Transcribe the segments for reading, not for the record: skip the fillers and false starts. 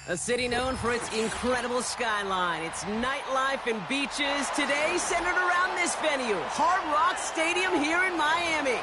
A city known for its incredible skyline, its nightlife and beaches, today centered around this venue, Hard Rock Stadium here in Miami.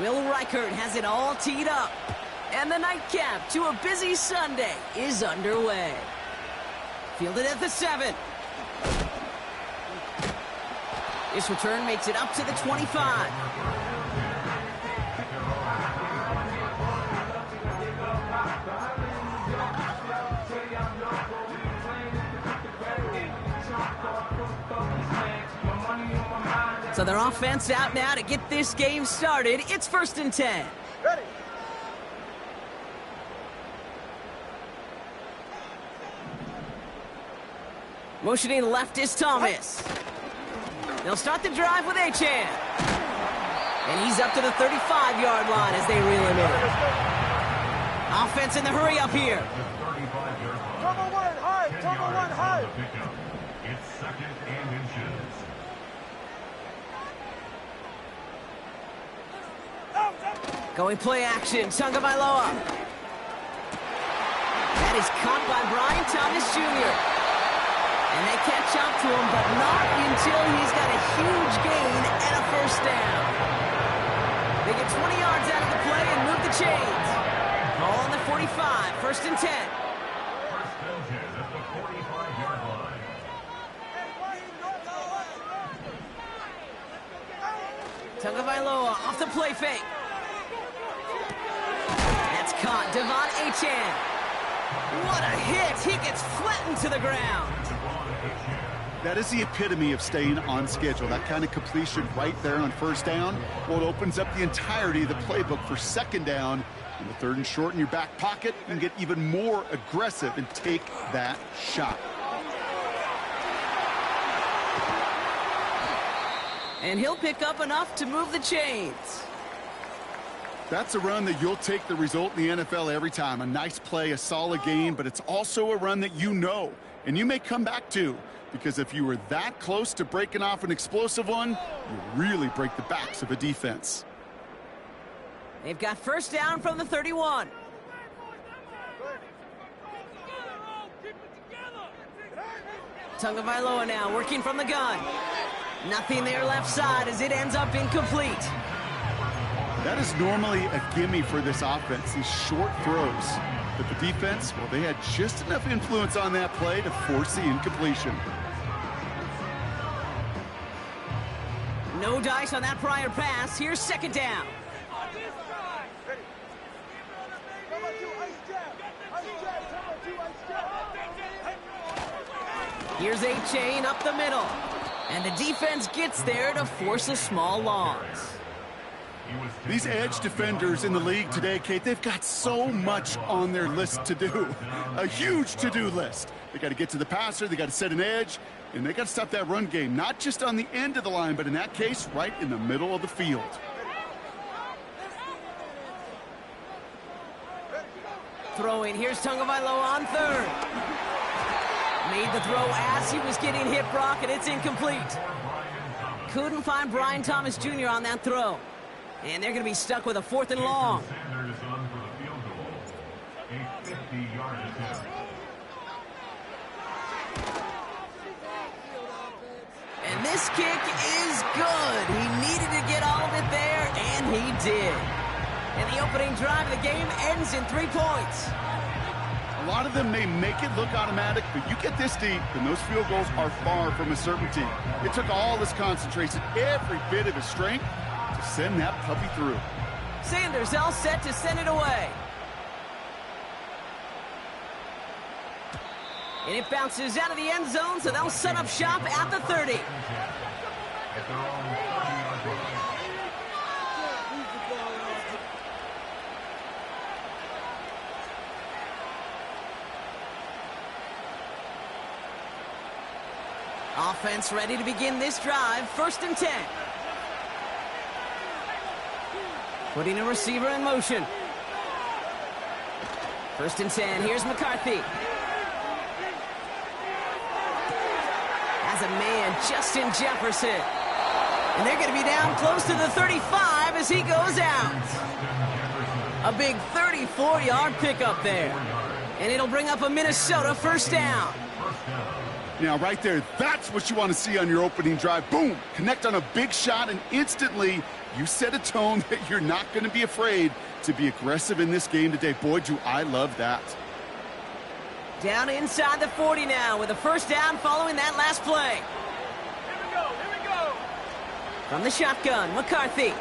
Will Reichert has it all teed up. And the nightcap to a busy Sunday is underway. Fielded at the 7. This return makes it up to the 25. So their offense out now to get this game started. It's 1st and 10. Ready. Motioning left is Thomas. They'll start the drive with Achan. And he's up to the 35-yard line as they reel him in. Offense in the hurry up here. Turbo one high. Turbo one high. It's 2nd and inches. Going play action, Tagovailoa. That is caught by Brian Thomas Jr. And they catch up to him, but not until he's got a huge gain and a 1st down. They get 20 yards out of the play and move the chains. Ball on the 45, 1st and 10. 1st and 10 at the 45-yard line. Tagovailoa off the play fake. That's caught. Devon Achan. What a hit. He gets flattened to the ground. That is the epitome of staying on schedule. That kind of completion right there on 1st down. Well, it opens up the entirety of the playbook for 2nd down. And the 3rd and short in your back pocket, you can get even more aggressive and take that shot. And he'll pick up enough to move the chains. That's a run that you'll take the result in the NFL every time. A nice play, a solid game, but it's also a run that you know, and you may come back to, because if you were that close to breaking off an explosive one, you really break the backs of a defense. They've got 1st down from the 31. Tagovailoa now working from the gun. Nothing there left side as it ends up incomplete. That is normally a gimme for this offense, these short throws. But the defense, well, they had just enough influence on that play to force the incompletion. No dice on that prior pass. Here's 2nd down. Here's Achan up the middle. And the defense gets there to force a small loss. These edge defenders in the league today, Kate, they've got so much on their list to do. A huge to-do list. They got to get to the passer, they got to set an edge, and they got to stop that run game, not just on the end of the line, but in that case, right in the middle of the field. Throwing, here's Tagovailoa on 3rd. Made the throw as he was getting hit, Brock, and it's incomplete. Couldn't find Brian Thomas Jr. on that throw. And they're going to be stuck with a 4th and long. And this kick is good. He needed to get all of it there, and he did. And the opening drive of the game ends in 3 points. A lot of them may make it look automatic, but you get this deep, and those field goals are far from a certainty. It took all his concentration, every bit of his strength, to send that puppy through. Sanders all set to send it away. And it bounces out of the end zone, so they'll set up shop at the 30. Offense ready to begin this drive. 1st and 10. Putting a receiver in motion. 1st and 10. Here's McCarthy. Has a man, Justin Jefferson. And they're going to be down close to the 35 as he goes out. A big 34-yard pickup there. And it'll bring up a Minnesota 1st down. Now, right there, that's what you want to see on your opening drive. Boom! Connect on a big shot, and instantly you set a tone that you're not going to be afraid to be aggressive in this game today. Boy, do I love that. Down inside the 40 now with a 1st down following that last play. Here we go. From the shotgun, McCarthy.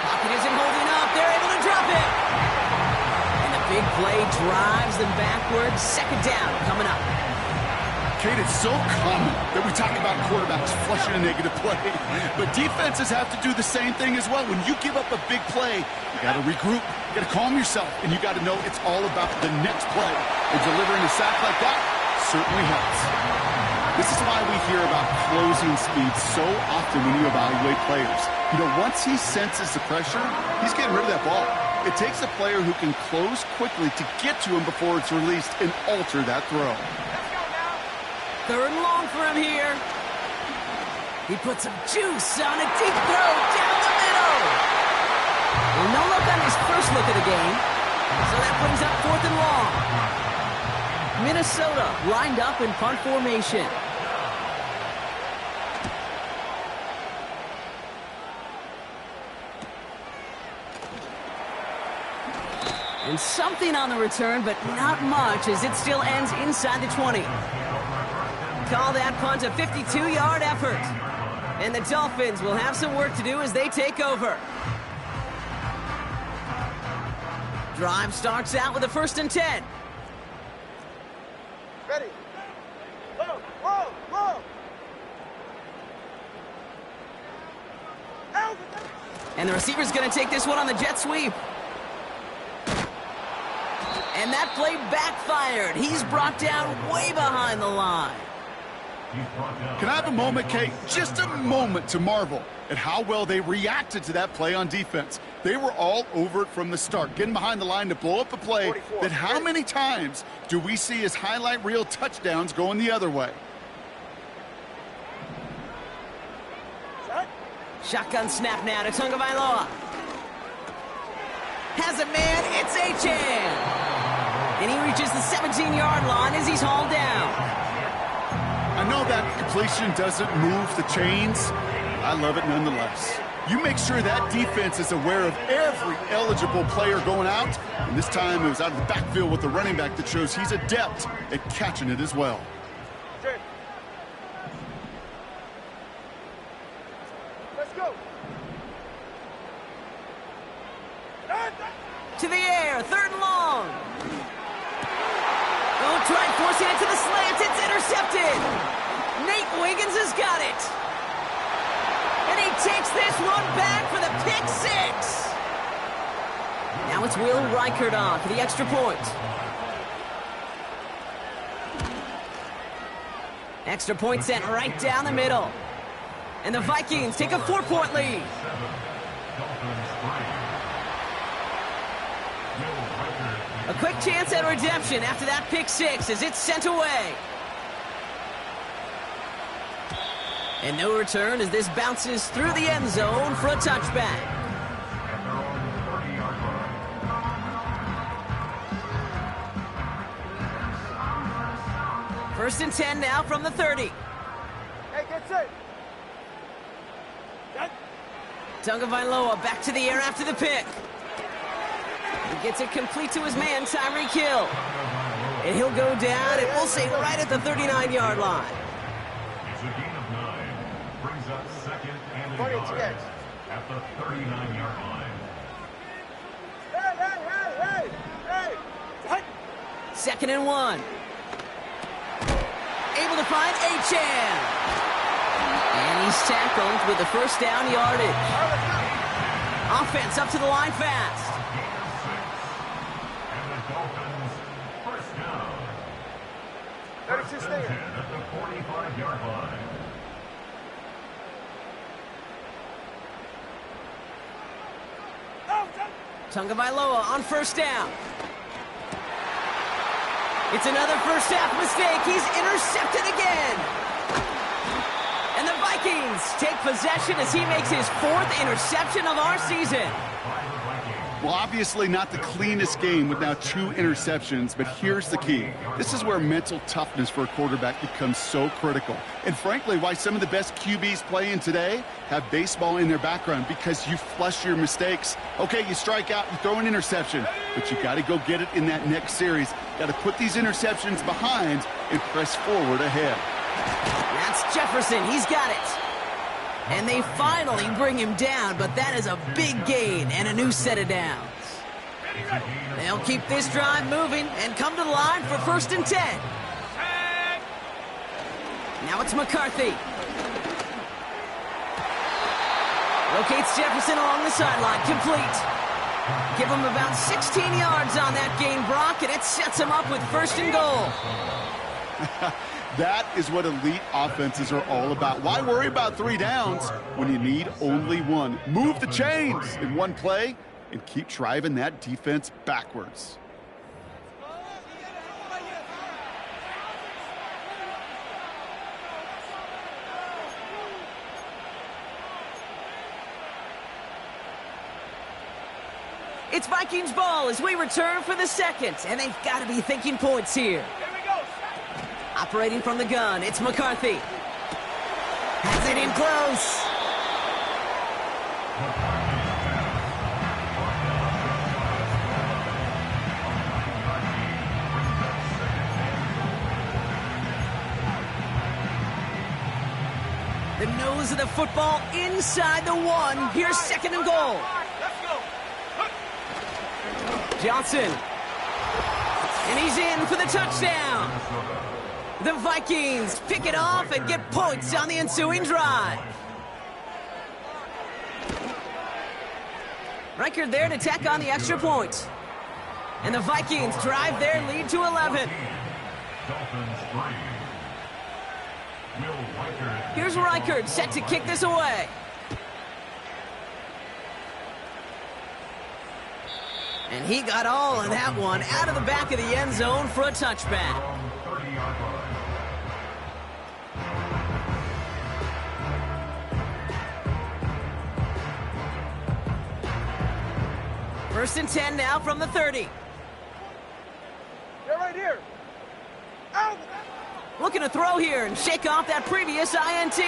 Pocket isn't holding up. They're able to drop it. And the big play drives them backwards. 2nd down coming up. Kate, it's so common that we talk about quarterbacks flushing a negative play, but defenses have to do the same thing as well. When you give up a big play, you got to regroup, you got to calm yourself, and you got to know it's all about the next play. And delivering a sack like that certainly helps. This is why we hear about closing speed so often when you evaluate players. You know, once he senses the pressure, he's getting rid of that ball. It takes a player who can close quickly to get to him before it's released and alter that throw. 3rd and long for him here. He puts some juice on a deep throw down the middle. Well, no look on his first look at the game. So that brings up 4th and long. Minnesota lined up in punt formation. And something on the return, but not much as it still ends inside the 20. Call that punt a 52-yard effort. And the Dolphins will have some work to do as they take over. Drive starts out with a 1st and 10. Ready. Roll. And the receiver's going to take this one on the jet sweep. And that play backfired. He's brought down way behind the line. Can I have a moment, Kate? Just a moment to marvel at how well they reacted to that play on defense. They were all over it from the start, getting behind the line to blow up a play that how many times do we see as highlight reel touchdowns going the other way? Shotgun snap now to Tagovailoa. Has a man, it's Achane. And he reaches the 17-yard line as he's hauled down. I know that completion doesn't move the chains. I love it nonetheless. You make sure that defense is aware of every eligible player going out. And this time it was out of the backfield with the running back that shows he's adept at catching it as well. Let's go. To the air, 3rd and long. Don't try forcing it to the slants. It's intercepted. Nate Wiggins has got it. And he takes this one back for the pick 6. Now it's Will Reichert on for the extra point. Extra point sent right down the middle. And the Vikings take a 4-point lead. A quick chance at redemption after that pick 6 as it's sent away. And no return as this bounces through the end zone for a touchback. First and 10 now from the 30. Hey, get set. Tagovailoa back to the air after the pick. He gets it complete to his man, Tyreek Hill. And he'll go down, and we'll say right at the 39-yard line. It's a gain of 9. Brings up 2nd and a yard at the 39-yard line. Hey. 2nd and 1. Able to find Achane. And he's tackled with the 1st down yardage. Offense up to the line fast. And the Dolphins 1st down. First and 10 at the 45-yard line. Tagovailoa on first down. It's another first half mistake. He's intercepted again. And the Vikings take possession as he makes his 4th interception of our season. Well, obviously not the cleanest game with now 2 interceptions, but here's the key. This is where mental toughness for a quarterback becomes so critical. And frankly, why some of the best QBs playing today have baseball in their background, because you flush your mistakes. Okay, you strike out, you throw an interception, but you got to go get it in that next series. Got to put these interceptions behind and press forward ahead. That's Jefferson. He's got it. And they finally bring him down, but that is a big gain and a new set of downs. They'll keep this drive moving and come to the line for first and 10. Now it's McCarthy. Locates Jefferson along the sideline, complete. Give him about 16 yards on that gain, Brock, and it sets him up with first and goal. That is what elite offenses are all about. Why worry about 3 downs when you need only 1? Move the chains in one play and keep driving that defense backwards. It's Vikings ball as we return for the second, and they've got to be thinking points here. Operating from the gun, it's McCarthy. Has it in close. The nose of the football inside the 1. Here's second and goal. Johnson. And he's in for the touchdown. The Vikings pick it off and get points on the ensuing drive. Reichard there to tack on the extra point. And the Vikings drive their lead to 11. Here's Reichard set to kick this away. And he got all of that one out of the back of the end zone for a touchback. First and 10 now from the 30. They're right here. Out. Looking to throw here and shake off that previous INT.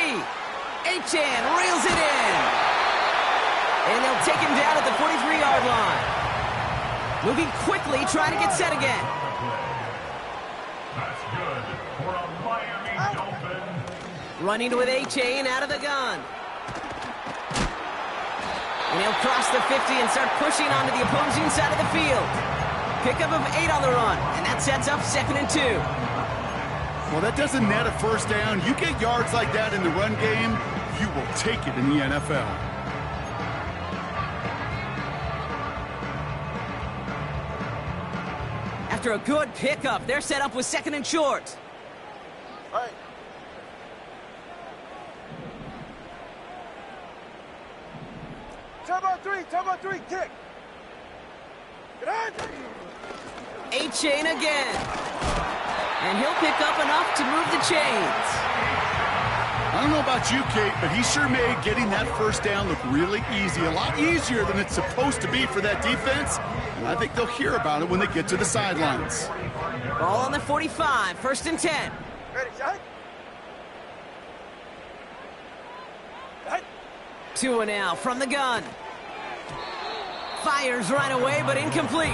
Achane reels it in. And they'll take him down at the 43-yard line. Moving quickly, trying to get set again. That's good for a Miami Dolphin. Running with Achane out of the gun. And he'll cross the 50 and start pushing onto the opposing side of the field. Pickup of 8 on the run, and that sets up second and 2. Well, that doesn't net a first down. You get yards like that in the run game, you will take it in the NFL. After a good pickup, they're set up with second and short. All right. Turbo 3, kick. Get on. Achane again. And he'll pick up enough to move the chains. I don't know about you, Kate, but he sure made getting that first down look really easy. A lot easier than it's supposed to be for that defense. And I think they'll hear about it when they get to the sidelines. Ball on the 45, first and 10. Ready, shot. 2 now from the gun. Fires right away, but incomplete.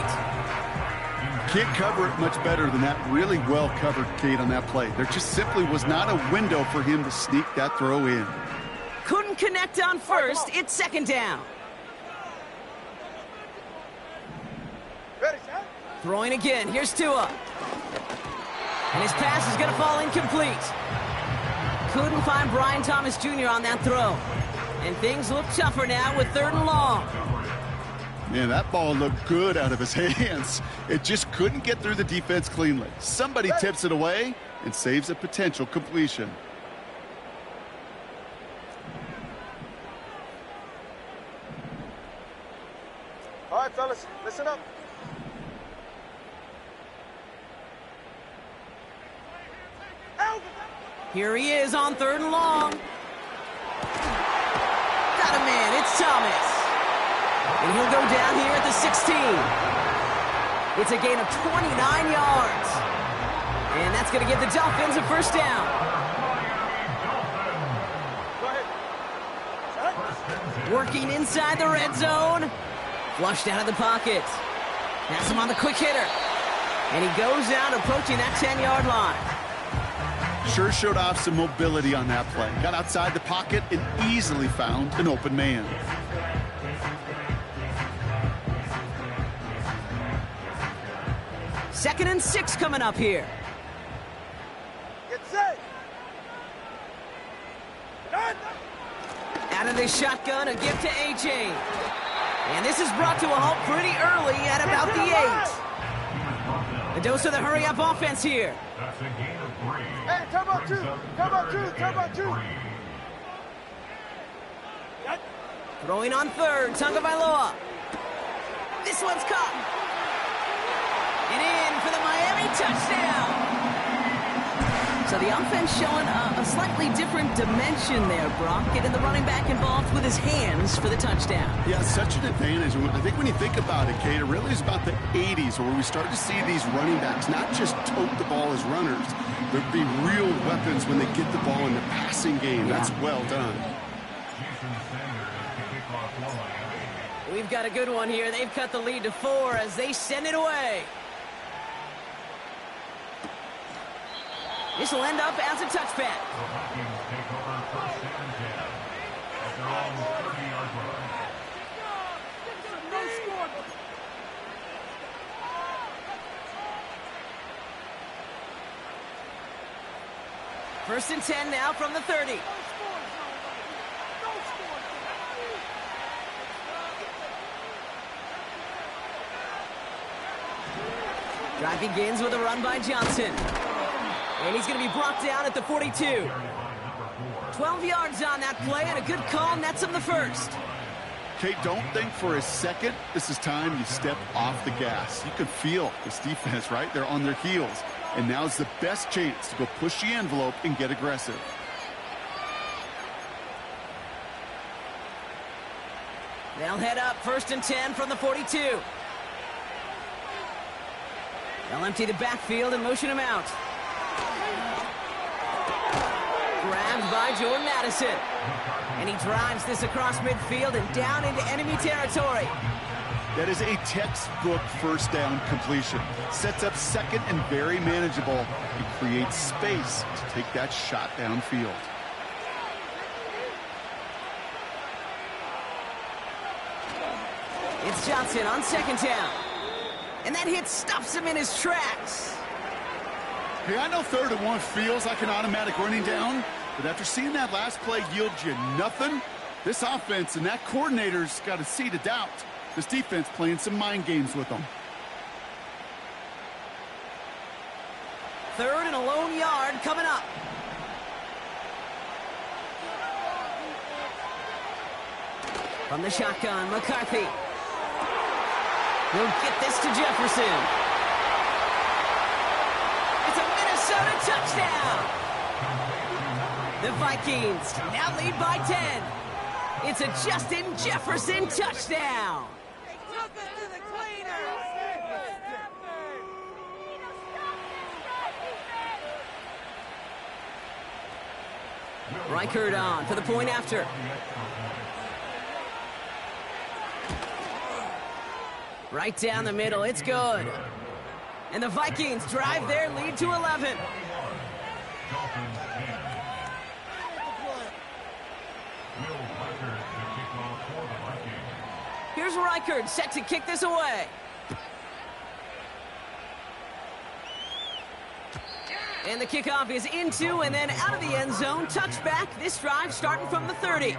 Can't cover it much better than that. Really well covered, Kate, on that play. There just simply was not a window for him to sneak that throw in. Couldn't connect on first. It's second down. Ready, shot. Throwing again. Here's Tua. And his pass is going to fall incomplete. Couldn't find Brian Thomas Jr. on that throw. And things look tougher now with third and long. Man, that ball looked good out of his hands. It just couldn't get through the defense cleanly. Somebody tips it away, and saves a potential completion. All right, fellas, listen up. Here he is on 3rd and long. Got a man, it's Thomas. And he'll go down here at the 16. It's a gain of 29 yards. And that's going to give the Dolphins a 1st down. Go ahead. Working inside the red zone. Flushed out of the pocket. Has him on the quick hitter. And he goes out approaching that 10-yard line. Sure showed off some mobility on that play. Got outside the pocket and easily found an open man. Second and 6 coming up here. Get set. Out of the shotgun, a gift to A.J. And this is brought to a halt pretty early at about the 8. A dose of the hurry-up offense here. That's a gain of 3. Hey, come on, 2. Come on, 2. Come on, 2. Throwing on 3rd, Tagovailoa. This one's caught. And in for the Miami touchdown. So the offense showing a slightly different dimension there, Brock. Getting the running back involved with his hands for the touchdown. Yeah, such an advantage. I think when you think about it, Kate, it really is about the 80s where we start to see these running backs not just tote the ball as runners. There'd be real weapons when they get the ball in the passing game. That's well done. We've got a good one here. They've cut the lead to 4 as they send it away. This will end up as a touchback. The Vikings take over 1st and 10 at their own 30-yard line. First and 10 now from the 30. Drive begins with a run by Johnson. And he's going to be brought down at the 42. 12 yards on that play, and a good call nets him the 1st. Kate, don't think for a second this is time you step off the gas. You could feel this defense right there on their heels. And now's the best chance to go push the envelope and get aggressive. They'll head up 1st and 10 from the 42. They'll empty the backfield and motion him out. Grabbed by Jordan Addison. And he drives this across midfield and down into enemy territory. That is a textbook 1st down completion. Sets up 2nd and very manageable. It creates space to take that shot downfield. It's Johnson on 2nd down. And that hit stops him in his tracks. Hey, I know 3rd and 1 feels like an automatic running down, but after seeing that last play yield you nothing, this offense and that coordinator's got a seed of doubt. This defense playing some mind games with them. 3rd and a lone yard coming up. From the shotgun, McCarthy. He'll get this to Jefferson. It's a Minnesota touchdown. The Vikings now lead by 10. It's a Justin Jefferson touchdown. Reichert on for the point after. Right down the middle, it's good. And the Vikings drive their lead to 11. Here's Reichert set to kick this away. And the kickoff is into and then out of the end zone. Touchback, this drive starting from the 30.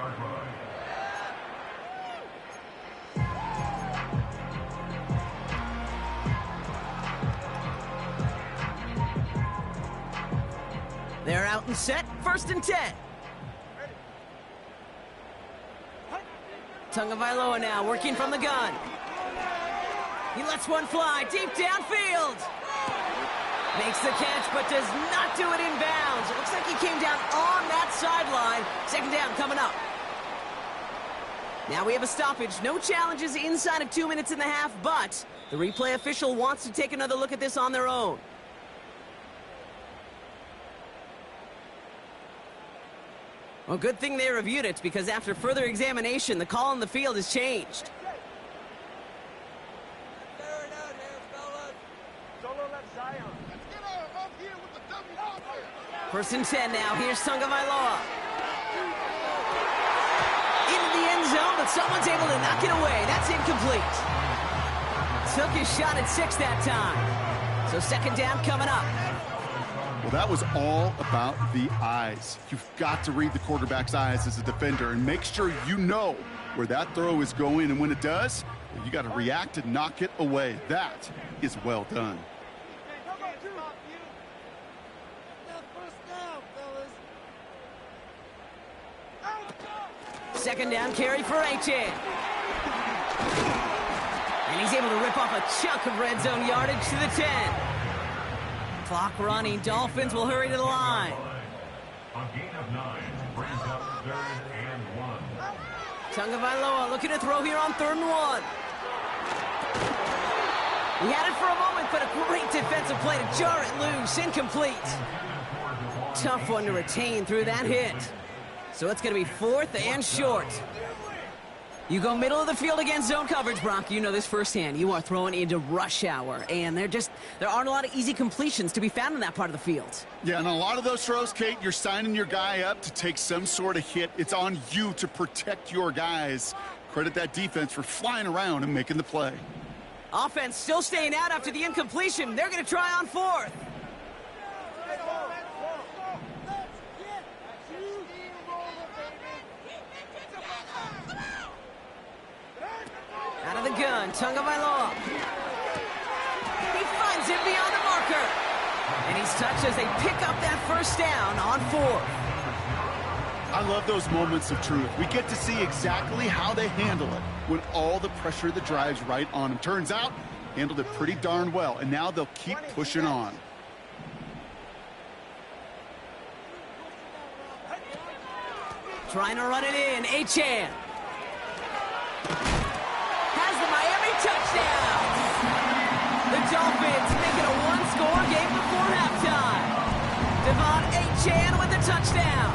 They're out and set, 1st and 10. Tagovailoa now working from the gun. He lets one fly deep downfield. Makes the catch, but does not do it in bounds. It looks like he came down on that sideline. 2nd down coming up. Now we have a stoppage. No challenges inside of 2 minutes and a half, but the replay official wants to take another look at this on their own. Well, good thing they reviewed it, because after further examination, the call on the field has changed. First and 10 now. Here's Tagovailoa. Into the end zone, but someone's able to knock it away. That's incomplete. Took his shot at 6 that time. So 2nd down coming up. Well, that was all about the eyes. You've got to read the quarterback's eyes as a defender and make sure you know where that throw is going. And when it does, you got to react and knock it away. That is well done. 2nd down carry for HN. And he's able to rip off a chunk of red zone yardage to the 10. Clock running. Dolphins will hurry to the line. A gain of 9 brings up 3rd and 1. Tagovailoa looking to throw here on 3rd and 1. He had it for a moment, but a great defensive play to jar it loose. Incomplete. Tough one to retain through that hit. So it's going to be 4th and short. You go middle of the field against zone coverage, Brock. You know this firsthand. You are throwing into rush hour, and there aren't a lot of easy completions to be found in that part of the field. Yeah, and a lot of those throws, Kate, you're signing your guy up to take some sort of hit. It's on you to protect your guys. Credit that defense for flying around and making the play. Offense still staying out after the incompletion. They're going to try on 4th. Out of the gun, Tagovailoa. He finds it beyond the marker. And he's touched as they pick up that 1st down on 4th. I love those moments of truth. We get to see exactly how they handle it when all the pressure of the drive's right on them. Turns out, handled it pretty darn well, and now they'll keep pushing on. Trying to run it in, HN. Has the Miami touchdown. The Dolphins make it a 1-score game before halftime. Devon HN with the touchdown.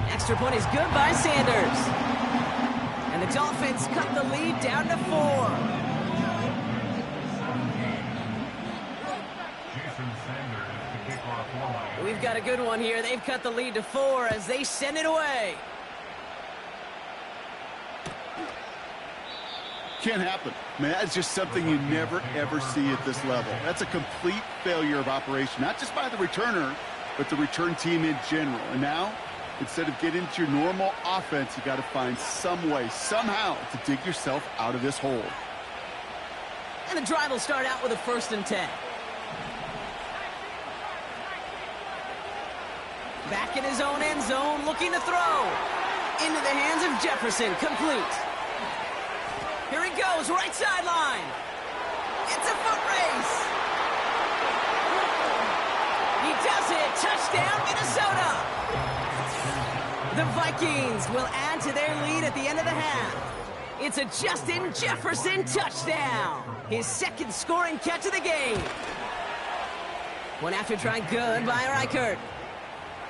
Extra point is good by Sanders. And the Dolphins cut the lead down to 4. We've got a good one here. They've cut the lead to 4 as they send it away. Can't happen. Man, that's just something you never, ever see at this level. That's a complete failure of operation, not just by the returner, but the return team in general. And now, instead of getting into your normal offense, you got to find some way, somehow, to dig yourself out of this hole. And the drive will start out with a 1st and 10. Back in his own end zone, looking to throw. Into the hands of Jefferson, complete. Here he goes, right sideline. It's a foot race. He does it, touchdown Minnesota. The Vikings will add to their lead at the end of the half. It's a Justin Jefferson touchdown. His 2nd scoring catch of the game. One after try good by Reichert.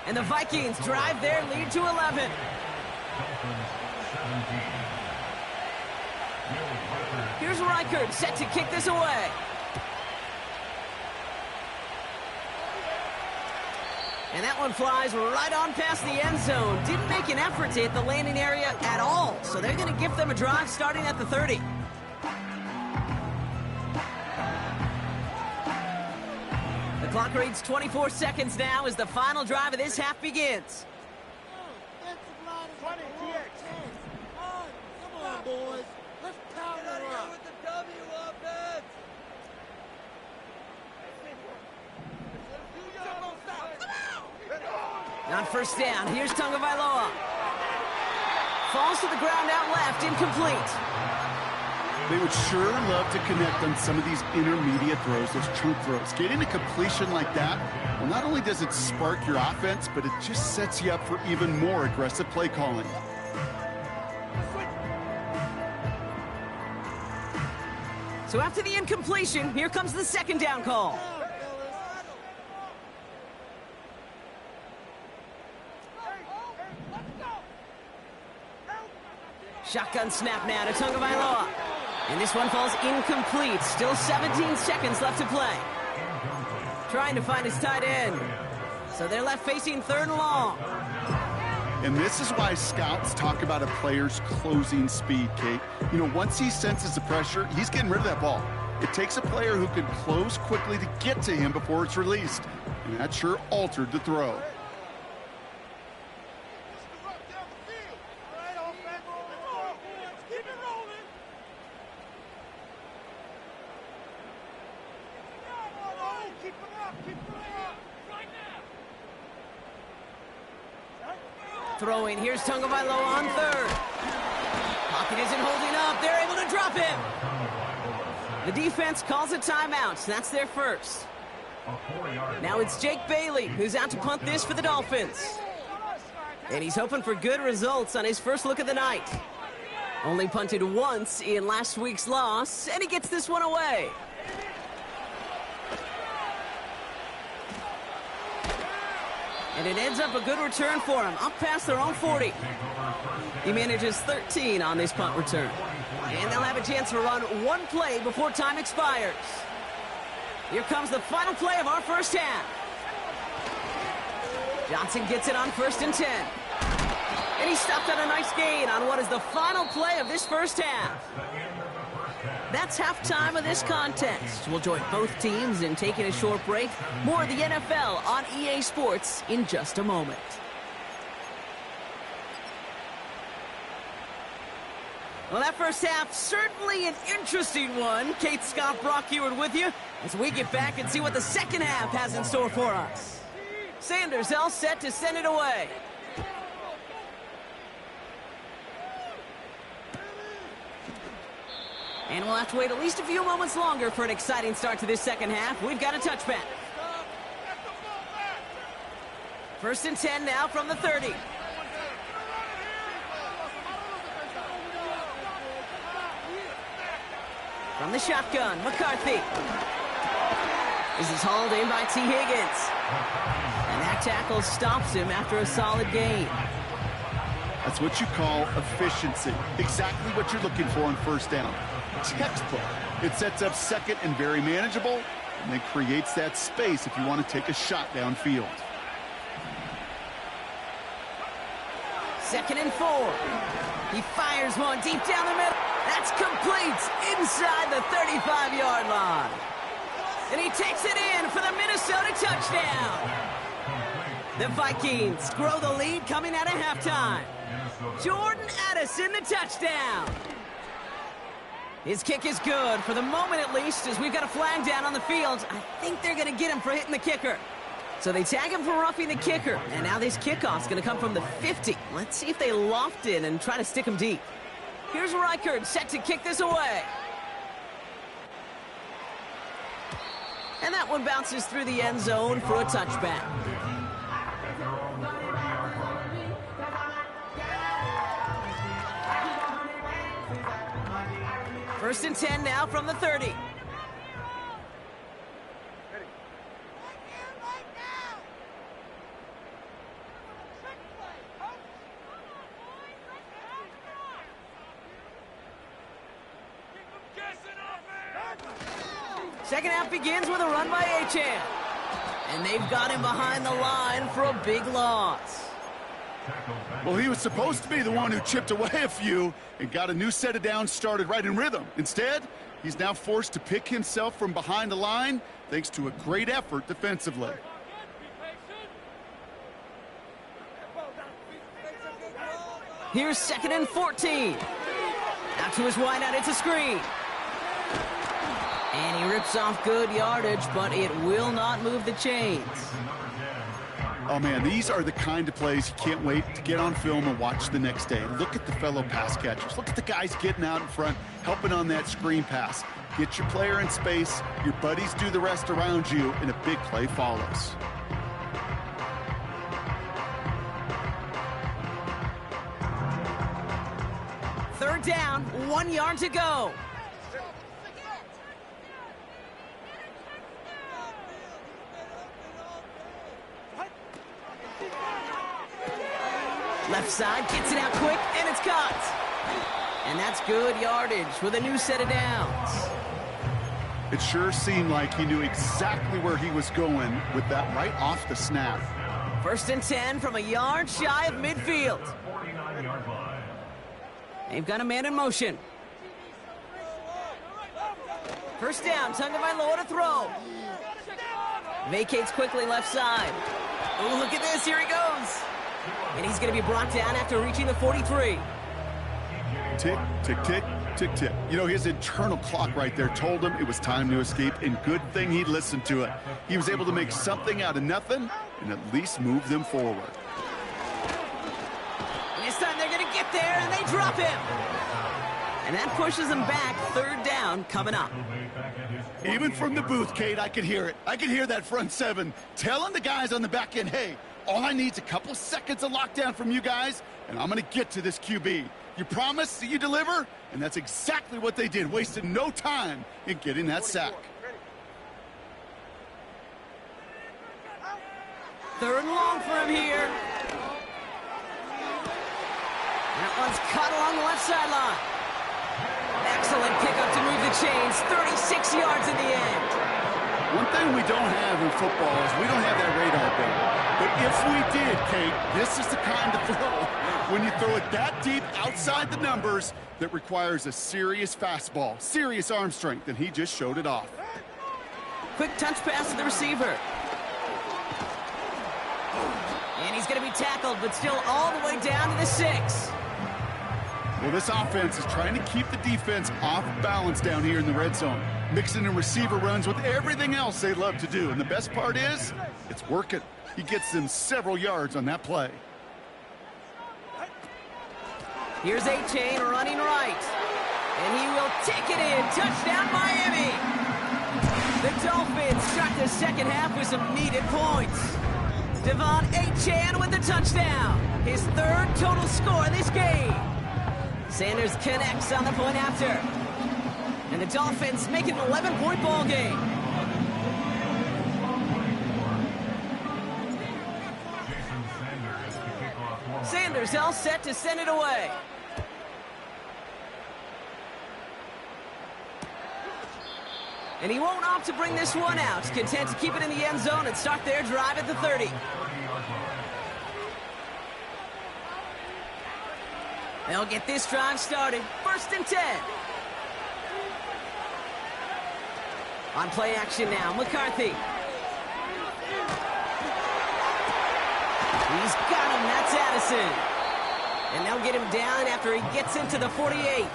And the Vikings drive their lead to 11. Here's Reichert set to kick this away. And that one flies right on past the end zone. Didn't make an effort to hit the landing area at all. So they're going to give them a drive starting at the 30. The clock reads 24 seconds now as the final drive of this half begins. 20, TX. Come on, boys. Let's power up. With the W offense. first down. Here's Tagovailoa. Falls to the ground out left, incomplete. They would sure love to connect on some of these intermediate throws, those true throws. Getting a completion like that, well, not only does it spark your offense, but it just sets you up for even more aggressive play calling. So after the incompletion, here comes the second down call. Shotgun snap now to Tagovailoa. And this one falls incomplete. Still 17 seconds left to play. Trying to find his tight end. So they're left facing 3rd and long. And this is why scouts talk about a player's closing speed, Kate. You know, once he senses the pressure, he's getting rid of that ball. It takes a player who can close quickly to get to him before it's released. And that sure altered the throw. Throwing, here's Tagovailoa on 3rd. Pocket isn't holding up, they're able to drop him. The defense calls a timeout, that's their first. Now it's Jake Bailey, who's out to punt this for the Dolphins. And he's hoping for good results on his first look of the night. Only punted once in last week's loss, and he gets this one away. And it ends up a good return for him, up past their own 40. He manages 13 on this punt return. And they'll have a chance to run one play before time expires. Here comes the final play of our first half. Johnson gets it on 1st and 10. And he stopped on a nice gain on what is the final play of this first half. That's halftime of this contest. We'll join both teams in taking a short break. More of the NFL on EA Sports in just a moment. Well, that first half, certainly an interesting one. Kate, Scott, Brock Heward with you as we get back and see what the second half has in store for us. Sanders all set to send it away. And we'll have to wait at least a few moments longer for an exciting start to this second half. We've got a touchback. 1st and 10 now from the 30. From the shotgun, McCarthy. This is hauled in by T. Higgins. And that tackle stops him after a solid gain. That's what you call efficiency. Exactly what you're looking for on first down. Textbook. It sets up second and very manageable, and then creates that space if you want to take a shot downfield. 2nd and 4. He fires one deep down the middle. That's complete inside the 35-yard line. And he takes it in for the Minnesota touchdown. The Vikings grow the lead coming out of halftime. Jordan Addison, the touchdown. His kick is good, for the moment at least, as we've got a flag down on the field. I think they're going to get him for hitting the kicker. So they tag him for roughing the kicker, and now this kickoff's going to come from the 50. Let's see if they loft it and try to stick him deep. Here's Reichard set to kick this away. And that one bounces through the end zone for a touchback. First and 10 now from the 30. Second half begins with a run by Achane. And they've got him behind the line for a big loss. Well, he was supposed to be the one who chipped away a few and got a new set of downs started right in rhythm. Instead, he's now forced to pick himself from behind the line thanks to a great effort defensively. Here's 2nd and 14. Out to his wideout, it's a screen. And he rips off good yardage, but it will not move the chains. Oh, man, these are the kind of plays you can't wait to get on film and watch the next day. Look at the fellow pass catchers. Look at the guys getting out in front, helping on that screen pass. Get your player in space, your buddies do the rest around you, and a big play follows. Third down, 1 yard to go. Left side, gets it out quick, and it's caught. And that's good yardage with a new set of downs. It sure seemed like he knew exactly where he was going with that right off the snap. 1st and 10 from a yard shy of midfield. 49-yard line. They've got a man in motion. 1st down, Tagovailoa to throw. Vacates quickly left side. Oh, look at this, here he goes. And he's going to be brought down after reaching the 43. Tick, tick, tick, tick, tick. You know, his internal clock right there told him it was time to escape, and good thing he listened to it. He was able to make something out of nothing and at least move them forward. And this time they're going to get there, and they drop him. And that pushes them back. 3rd down coming up. Even from the booth, Kate, I could hear it. I could hear that front seven telling the guys on the back end, hey, all I need is a couple seconds of lockdown from you guys, and I'm going to get to this QB. You promise that you deliver? And that's exactly what they did, wasted no time in getting that sack. 3rd and long for him here. That one's caught along the left sideline. Excellent pickup to move the chains. 36 yards in the end. One thing we don't have in football is we don't have that radar gun. But if we did, Kate, this is the kind of throw, when you throw it that deep outside the numbers, that requires a serious fastball, serious arm strength, and he just showed it off. Quick touch pass to the receiver. And he's going to be tackled, but still all the way down to the 6. Well, this offense is trying to keep the defense off balance down here in the red zone, mixing in receiver runs with everything else they love to do. And the best part is, it's working. He gets them several yards on that play. Here's A-Chain running right. And he will take it in. Touchdown, Miami. The Dolphins start the second half with some needed points. Devon A-Chan with the touchdown. His 3rd total score in this game. Sanders connects on the point after. And the Dolphins make it an 11-point ball game. Sanders all set to send it away. And he won't opt to bring this one out. Content to keep it in the end zone and start their drive at the 30. They'll get this drive started. 1st and 10. On play action now, McCarthy. He's got him, that's Addison. And they'll get him down after he gets into the 48.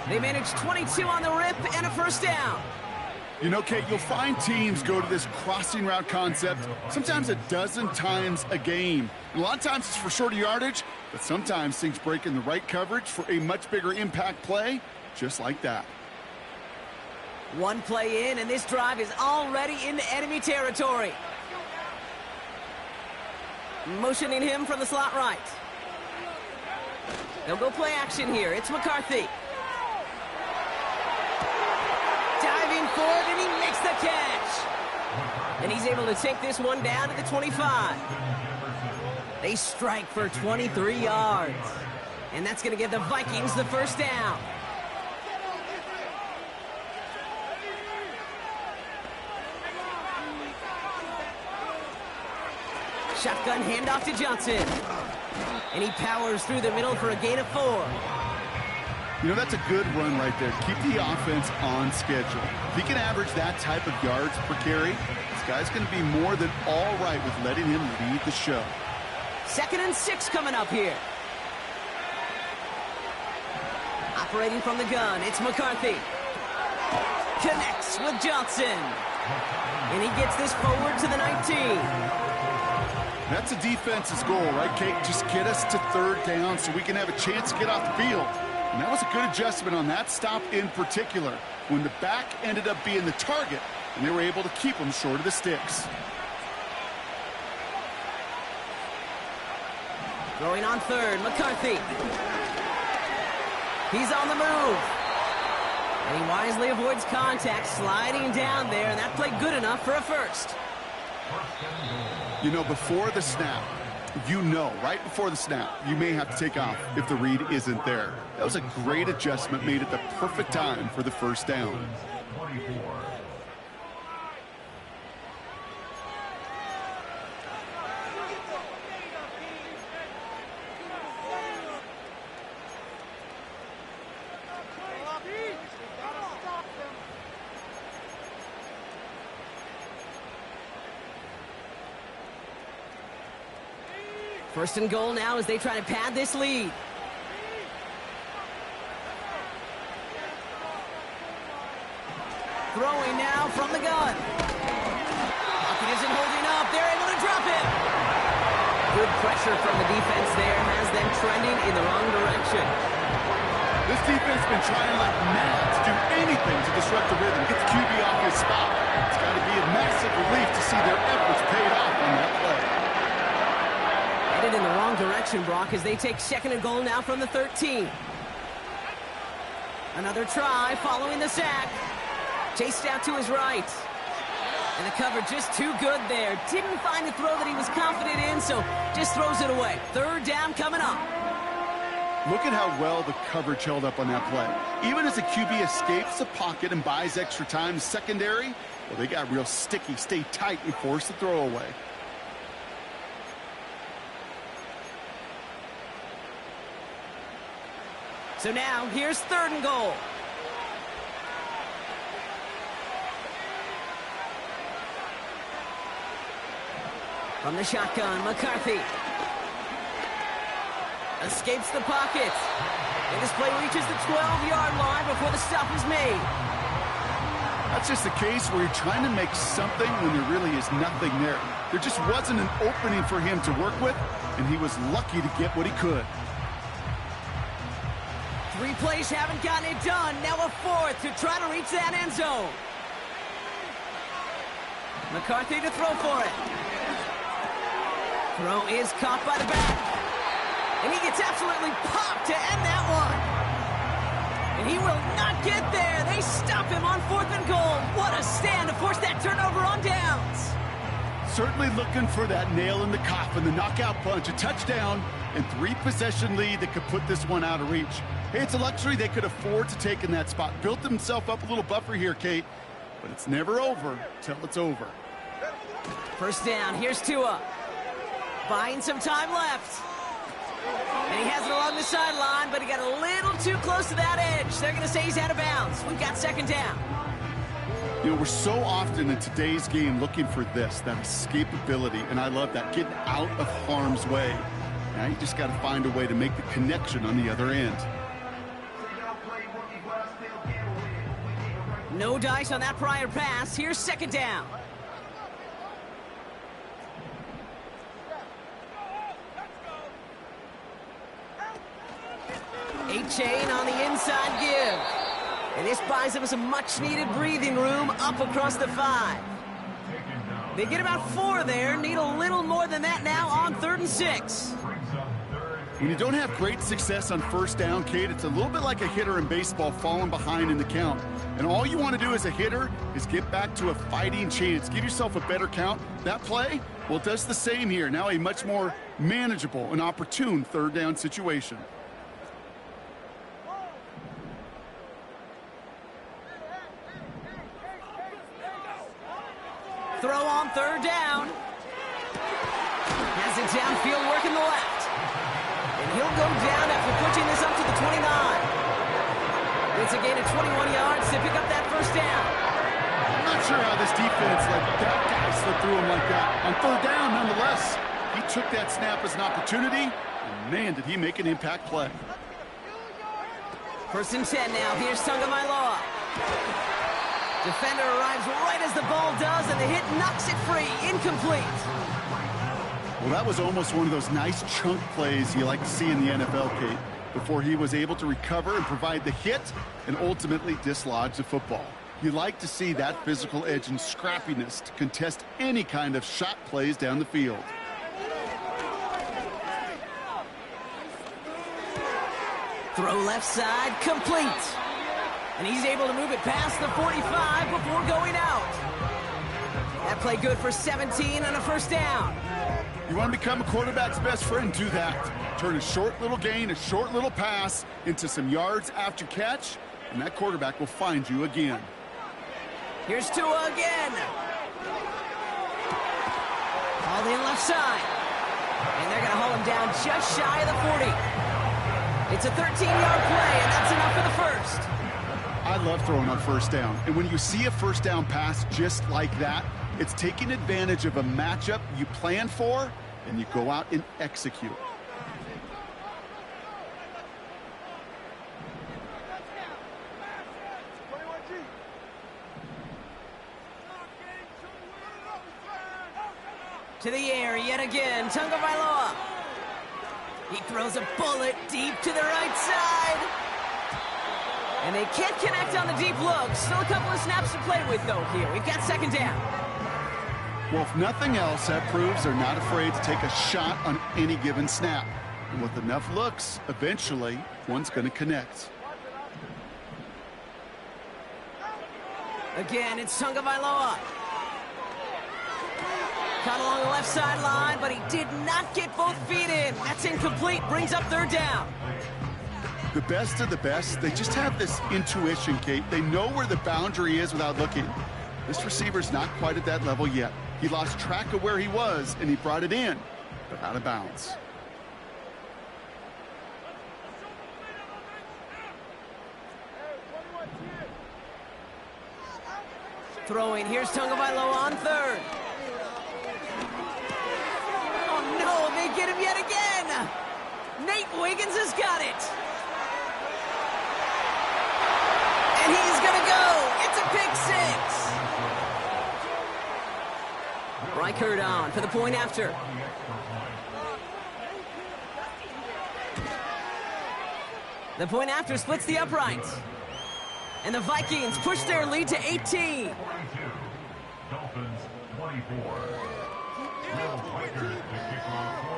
They manage 22 on the rip and a 1st down. You know, Kate, you'll find teams go to this crossing route concept sometimes a dozen times a game. And a lot of times it's for shorter yardage, but sometimes things break in the right coverage for a much bigger impact play, just like that. One play in, and this drive is already into enemy territory. Motioning him from the slot right. They'll go play action here. It's McCarthy. Diving forward, and he makes the catch. And he's able to take this one down to the 25. They strike for 23 yards. And that's going to give the Vikings the 1st down. Shotgun handoff to Johnson. And he powers through the middle for a gain of 4. You know, that's a good run right there. Keep the offense on schedule. If he can average that type of yards per carry, this guy's going to be more than all right with letting him lead the show. 2nd and 6 coming up here. Operating from the gun, it's McCarthy. Connects with Johnson. And he gets this forward to the 19. That's a defense's goal, right, Kate? Just get us to third down so we can have a chance to get off the field. And that was a good adjustment on that stop in particular, when the back ended up being the target, and they were able to keep them short of the sticks. Throwing on third, McCarthy. He's on the move. And he wisely avoids contact, sliding down there, and that played good enough for a first. You know, before the snap, right before the snap, you may have to take off if the read isn't there. That was a great adjustment made at the perfect time for the first down. 24. First and goal now as they try to pad this lead. Throwing now from the gun. Pocket isn't holding up. They're able to drop it. Good pressure from the defense there has them trending in the wrong direction. This defense has been trying like mad to do anything to disrupt the rhythm, get the QB off his spot. It's got to be a massive relief to see their efforts paid off on that play. Headed in the wrong direction, Brock, as they take second and goal now from the 13. Another try following the sack. Chased out to his right. And the cover just too good there. Didn't find the throw that he was confident in, so just throws it away. Third down coming up. Look at how well the coverage held up on that play. Even as the QB escapes the pocket and buys extra time secondary, well, they got real sticky, stay tight, and force the throw away. So now, here's third and goal. From the shotgun, McCarthy. Escapes the pocket. And this play reaches the 12-yard line before the stop is made. That's just a case where you're trying to make something when there really is nothing there. There just wasn't an opening for him to work with, and he was lucky to get what he could. 3 plays haven't gotten it done. Now a fourth to try to reach that end zone. McCarthy to throw for it. Throw is caught by the back. And he gets absolutely popped to end that one. And he will not get there. They stop him on fourth and goal. What a stand to force that turnover on downs. Certainly looking for that nail in the coffin, the knockout punch, a touchdown, and 3-possession lead that could put this one out of reach. Hey, it's a luxury they could afford to take in that spot. Built themselves up a little buffer here, Kate, but it's never over till it's over. First down, here's Tua. Buying some time left. And he has it along the sideline, but he got a little too close to that edge. They're going to say he's out of bounds. We've got second down. You know, we're so often in today's game looking for this, that escapability, and I love that, getting out of harm's way. Now you just got to find a way to make the connection on the other end. No dice on that prior pass. Here's second down. A-chain on the inside give. And this buys them some much-needed breathing room up across the 5. They get about 4 there. Need a little more than that now on 3rd and 6. When you don't have great success on first down, Kate, it's a little bit like a hitter in baseball falling behind in the count. And all you want to do as a hitter is get back to a fighting chance. Give yourself a better count. That play, well, it does the same here. Now a much more manageable and opportune third down situation. Throw on third down. Has it downfield working the left. And he'll go down after pushing this up to the 29. It's a gain of 21 yards to pick up that first down. I'm not sure how this defense let that guy slip through him like that. On third down, nonetheless, he took that snap as an opportunity, and man, did he make an impact play. First and 10 now. Here's Tagovailoa. Defender arrives right as the ball does, and the hit knocks it free. Incomplete. Well, that was almost one of those nice chunk plays you like to see in the NFL, Kate, before he was able to recover and provide the hit and ultimately dislodge the football. You like to see that physical edge and scrappiness to contest any kind of shot plays down the field. Throw left side, complete. And he's able to move it past the 45 before going out. That play good for 17 and a first down. You want to become a quarterback's best friend, do that. Turn a short little gain, a short little pass into some yards after catch, and that quarterback will find you again. Here's Tua again. All in left side. And they're going to haul him down just shy of the 40. It's a 13-yard play, and that's enough for the first. I love throwing on first down. And when you see a first down pass just like that, it's taking advantage of a matchup you plan for, and you go out and execute. To the air yet again, Tagovailoa. He throws a bullet deep to the right side. And they can't connect on the deep look. Still a couple of snaps to play with, though, here. We've got second down. Well, if nothing else, that proves they're not afraid to take a shot on any given snap. And with enough looks, eventually, one's going to connect. Again, it's Tagovailoa. Caught along the left sideline, but he did not get both feet in. That's incomplete. Brings up third down. The best of the best, they just have this intuition, Kate. They know where the boundary is without looking. This receiver's not quite at that level yet. He lost track of where he was, and he brought it in, but out of bounds. Throwing, here's Tagovailoa on third. Oh no, they get him yet again. Nate Wiggins has got it. And he's gonna go. It's a pick six. Reichert on for the point after. The point after splits the uprights. And the Vikings push their lead to 18. Dolphins 24.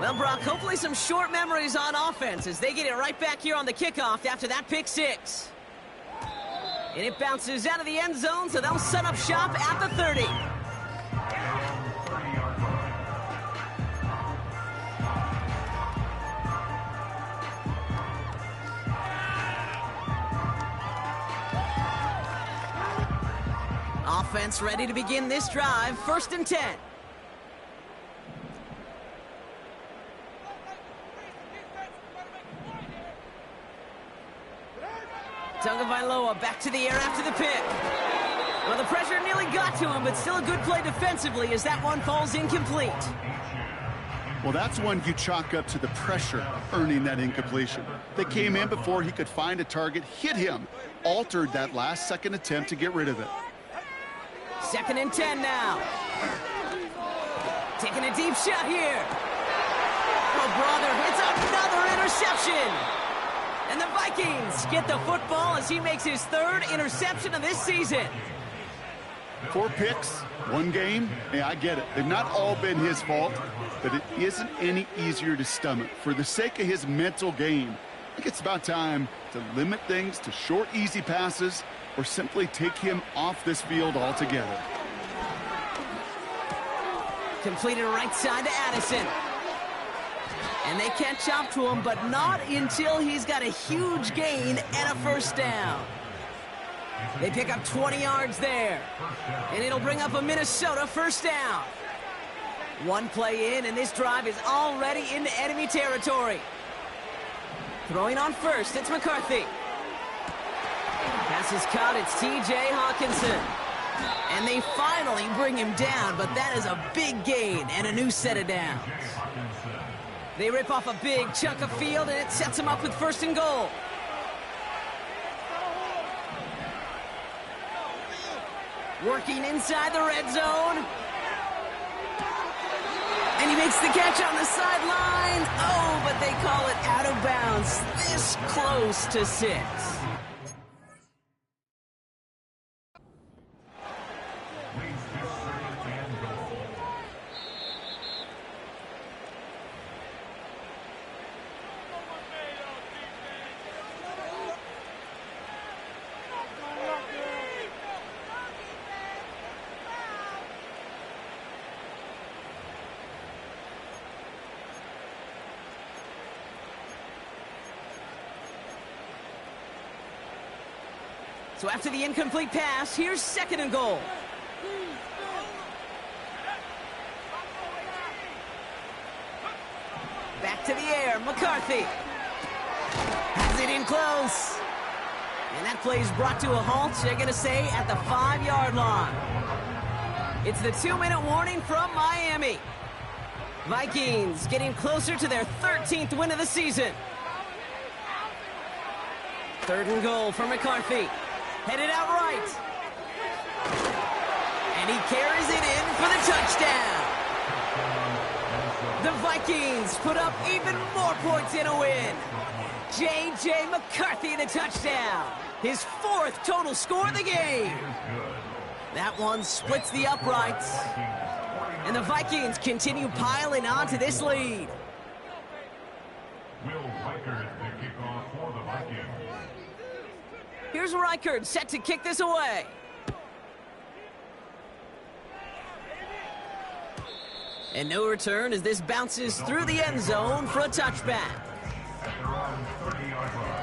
Well, Brock, hopefully some short memories on offense as they get it right back here on the kickoff after that pick six. And it bounces out of the end zone, so they'll set up shop at the 30. Offense ready to begin this drive. 1st and 10. Tagovailoa back to the air after the pick. Well, the pressure nearly got to him, but still a good play defensively as that one falls incomplete. Well, that's one you chalk up to the pressure earning that incompletion. They came in before he could find a target, hit him, altered that last-second attempt to get rid of it. 2nd and 10 now. Taking a deep shot here. Oh, brother, it's another interception. And the Vikings get the football as he makes his 3rd interception of this season. 4 picks, 1 game. Yeah, I get it. They've not all been his fault, but it isn't any easier to stomach. For the sake of his mental game, I think it's about time to limit things to short, easy passes or simply take him off this field altogether. Completed right side to Addison. And they catch up to him, but not until he's got a huge gain and a first down. They pick up 20 yards there. And it'll bring up a Minnesota first down. 1 play in, and this drive is already into enemy territory. Throwing on first, it's McCarthy. Pass is caught, it's T.J. Hawkinson. And they finally bring him down, but that is a big gain and a new set of downs. They rip off a big chunk of field, and it sets them up with 1st and goal. Working inside the red zone. And he Makes the catch on the sideline. Oh, but they call it out of bounds. This close to 6. So after the incomplete pass, here's 2nd and goal. Back to the air, McCarthy. Has it in close. And that play is brought to a halt, they're going to say, at the 5-yard line. It's the 2-minute warning from Miami. Vikings getting closer to their 13th win of the season. 3rd and goal for McCarthy. Headed out right. And he carries it in for the touchdown. The Vikings put up even more points in a win. J.J. McCarthy, the touchdown. His 4th total score of the game. That one splits the uprights. And the Vikings continue piling on to this lead. Will Reichert the kickoff for the Vikings. Here's Reichert set to kick this away. And no return as this bounces through the end zone for a touchback. At their own 30-yard line.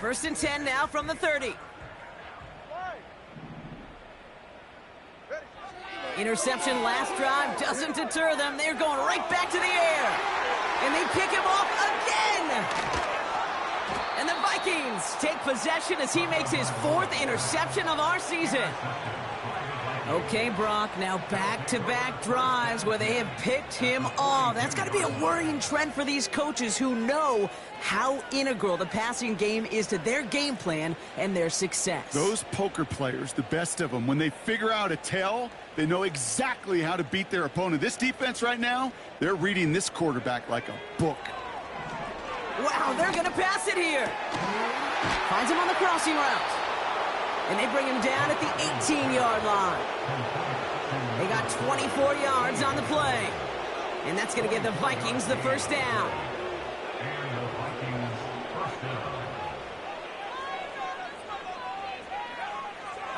First and 10 now from the 30. Interception last drive doesn't deter them. They're going right back to the air. And they pick him off again. And the Vikings take possession as he makes his 4th interception of our season. Okay, Brock, now back-to-back drives where they have picked him off. That's got to be a worrying trend for these coaches who know how integral the passing game is to their game plan and their success. Those poker players, the best of them, when they figure out a tell, they know exactly how to beat their opponent. This defense right now, they're reading this quarterback like a book. Wow, they're going to pass it here. Finds him on the crossing route. And they bring him down at the 18-yard line. They got 24 yards on the play. And that's going to give the Vikings the first down.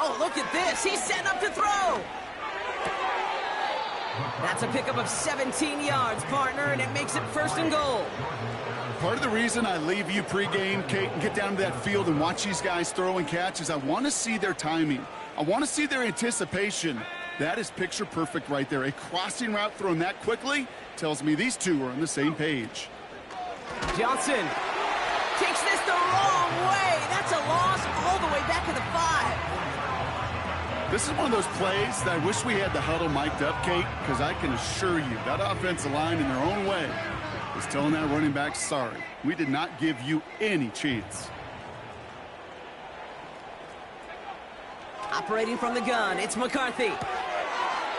Oh, look at this. He's setting up to throw. That's a pickup of 17 yards, partner, and it makes it 1st and goal. Part of the reason I leave you pregame, Kate, and get down to that field and watch these guys throw and catch is I want to see their timing. I want to see their anticipation. That is picture perfect right there. A crossing route thrown that quickly tells me these two are on the same page. Johnson takes this the wrong way. That's a loss all the way back to the 5. This is one of those plays that I wish we had the huddle mic'd up, Kate, because I can assure you that offensive line in their own way is telling that running back, sorry, we did not give you any chance. Operating from the gun, it's McCarthy.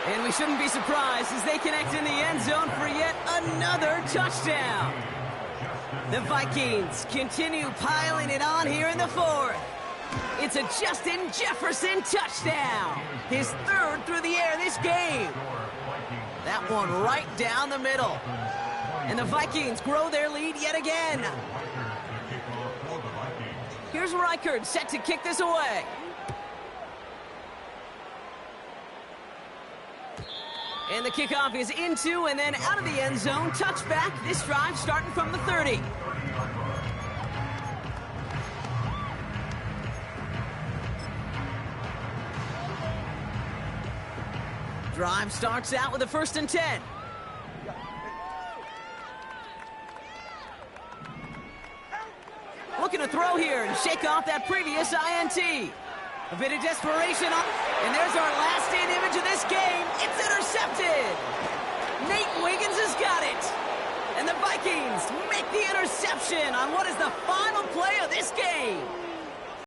And we shouldn't be surprised as they connect in the end zone for yet another touchdown. The Vikings continue piling it on here in the 4th. It's a Justin Jefferson touchdown. His 3rd through the air this game. That one right down the middle. And the Vikings grow their lead yet again. Here's Reichert set to kick this away. And the kickoff is into and then out of the end zone. Touchback. This drive starting from the 30. Drive starts out with a 1st and 10. Looking to throw here and shake off that previous INT. A bit of desperation, and there's our last stand image of this game. It's intercepted. Nate Wiggins has got it. And the Vikings make the interception on what is the final play of this game.